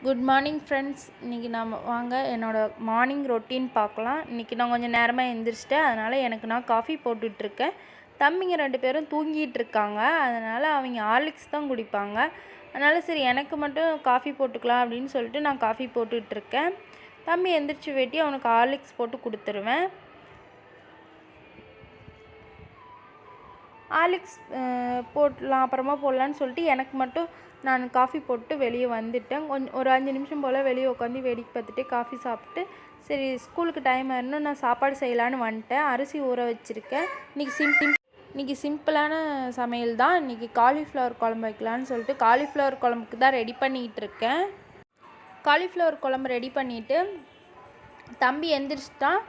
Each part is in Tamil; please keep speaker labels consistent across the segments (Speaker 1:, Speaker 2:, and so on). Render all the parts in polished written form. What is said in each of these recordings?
Speaker 1: Good morning friends. இன்றைக்கி நம்ம வாங்க என்னோடய மார்னிங் ரொட்டீன் பார்க்கலாம். இன்றைக்கி நான் கொஞ்சம் நேரமாக எழுந்திரிச்சிட்டேன். அதனால் நான் காஃபி போட்டுட்ருக்கேன். தம்பிங்க 2 பேரும் தூங்கிட்டு இருக்காங்க. அதனால் அவங்க ஹார்லிக்ஸ் தான் குடிப்பாங்க. அதனால் சரி எனக்கு மட்டும் காஃபி போட்டுக்கலாம் அப்படின்னு சொல்லிட்டு நான் காஃபி போட்டுட்ருக்கேன். தம்பி எந்திரிச்சு வேட்டி அவனுக்கு ஹார்லிக்ஸ் போட்டு கொடுத்துருவேன். ஹார்லிக்ஸ் போடலாம் அப்புறமா போடலான்னு சொல்லிட்டு எனக்கு மட்டும் நான் காஃபி போட்டு வெளியே வந்துட்டேன். ஒரு 5 நிமிஷம் போல் வெளியே உட்காந்து வேடிக்கை பார்த்துட்டு காஃபி சாப்பிட்டு சரி ஸ்கூலுக்கு டைம் ஆயிடணும், நான் சாப்பாடு செய்யலான்னு வந்துட்டேன். அரிசி ஊற வச்சுருக்கேன். இன்றைக்கி சிம்பிளான சமையல் தான். இன்றைக்கி காலிஃப்ளவர் குழம்பு வைக்கலான்னு சொல்லிட்டு காலிஃப்ளவர் குழம்புக்கு தான் ரெடி பண்ணிகிட்டு இருக்கேன். காலிஃப்ளவர் குழம்பு ரெடி பண்ணிவிட்டு தம்பி எந்திரிச்சிட்டான்.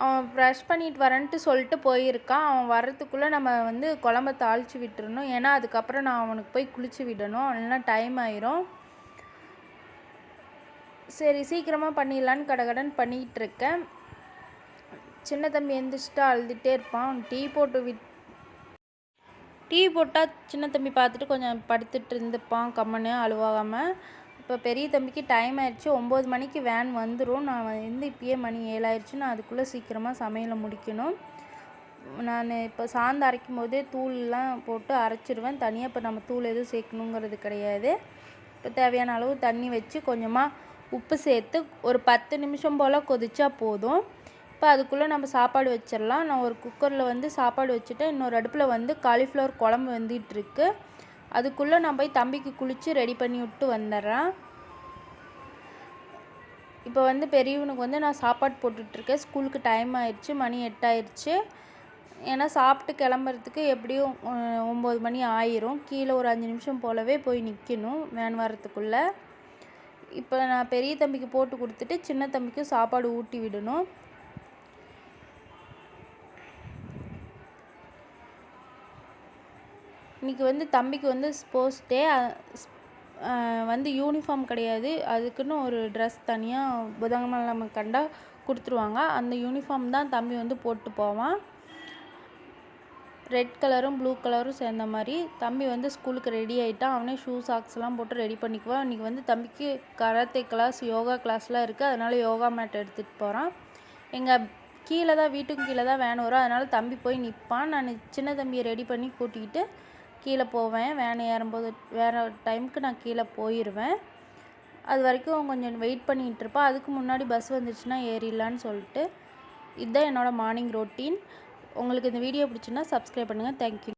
Speaker 1: அவன் ப்ரஷ் பண்ணிட்டு வரேன்ட்டு சொல்லிட்டு போயிருக்கான். அவன் வர்றதுக்குள்ளே நம்ம குழம்ப தாளித்து விட்டுறணும். ஏன்னா அதுக்கப்புறம் நான் அவனுக்கு போய் குளித்து விடணும், இல்லைன்னா டைம் ஆயிரும். சரி சீக்கிரமாக பண்ணிடலான்னு கடகடன்னு பண்ணிகிட்டு இருக்கேன். சின்ன தம்பி எந்திரிச்சிட்டா அழுதுகிட்டே இருப்பான். அவன் டீ போட்டால் சின்ன தம்பி பார்த்துட்டு கொஞ்சம் படுத்துட்டு இருந்துப்பான் கம்முன்னு அழுவாகாமல். இப்போ பெரிய தம்பிக்கு டைம் ஆயிடுச்சு. 9 மணிக்கு வேன் வந்துடும். நான் இப்போயே மணி 7 ஆயிடுச்சு. நான் அதுக்குள்ளே சீக்கிரமாக சமையலை முடிக்கணும். நான் இப்போ சாந்து அரைக்கும் போதே தூள்லாம் போட்டு அரைச்சிடுவேன் தனியாக. இப்போ நம்ம தூள் எதுவும் சேர்க்கணுங்கிறது கிடையாது. இப்போ தேவையான அளவு தண்ணி வச்சு கொஞ்சமாக உப்பு சேர்த்து ஒரு 10 நிமிஷம் போல் கொதிச்சா போதும். இப்போ அதுக்குள்ளே நம்ம சாப்பாடு வச்சிடலாம். நான் ஒரு குக்கரில் சாப்பாடு வச்சுட்டேன். இன்னொரு அடுப்பில் காலிஃப்ளவர் குழம்பு வெந்துகிட்ருக்கு. அதுக்குள்ளே நான் போய் தம்பிக்கு குளித்து ரெடி பண்ணி விட்டு வந்துடுறேன். இப்போ பெரியவனுக்கு நான் சாப்பாடு போட்டுட்ருக்கேன். ஸ்கூலுக்கு டைம் ஆயிடுச்சு, மணி 8 ஆயிடுச்சு. ஏன்னா சாப்பிட்டு கிளம்புறதுக்கு எப்படியும் 9 மணி ஆயிரும். கீழே ஒரு 5 நிமிஷம் போலவே போய் நிற்கணும் வேன் வரத்துக்குள்ளே. இப்போ நான் பெரிய தம்பிக்கு போட்டு கொடுத்துட்டு சின்ன தம்பிக்கும் சாப்பாடு ஊட்டி விடணும். இன்றைக்கி தம்பிக்கு ஸ்போர்ட்ஸ் டே. யூனிஃபார்ம் கிடையாது, அதுக்குன்னு ஒரு ட்ரெஸ் தனியாக புதன்கிழமை கண்டா கொடுத்துருவாங்க. அந்த யூனிஃபார்ம் தான் தம்பி போட்டு போவான். ரெட் கலரும் ப்ளூ கலரும் சேர்ந்த மாதிரி. தம்பி ஸ்கூலுக்கு ரெடி ஆகிட்டான். அவனே ஷூ சாக்ஸ்லாம் போட்டு ரெடி பண்ணிக்குவான். இன்றைக்கி தம்பிக்கு கராத்தே கிளாஸ், யோகா கிளாஸ்லாம் இருக்குது. அதனால் யோகா மேட் எடுத்துகிட்டு போகிறான். எங்கள் வீட்டுக்கு கீழே தான் வேன் வரும். அதனால் தம்பி போய் நிற்பான். நான் சின்ன தம்பியை ரெடி பண்ணி கூட்டிக்கிட்டு கீழே போவேன். வேன் ஏறும்போது வேறு டைமுக்கு நான் கீழே போயிடுவேன். அது வரைக்கும் கொஞ்சம் வெயிட் பண்ணிகிட்டு இருப்பேன். அதுக்கு முன்னாடி பஸ் வந்துச்சுன்னா ஏறிடலான்னு சொல்லிட்டு. இதுதான் என்னோடய மார்னிங் ரொட்டீன். உங்களுக்கு இந்த வீடியோ பிடிச்சுன்னா சப்ஸ்கிரைப் பண்ணுங்கள். தேங்க்யூ.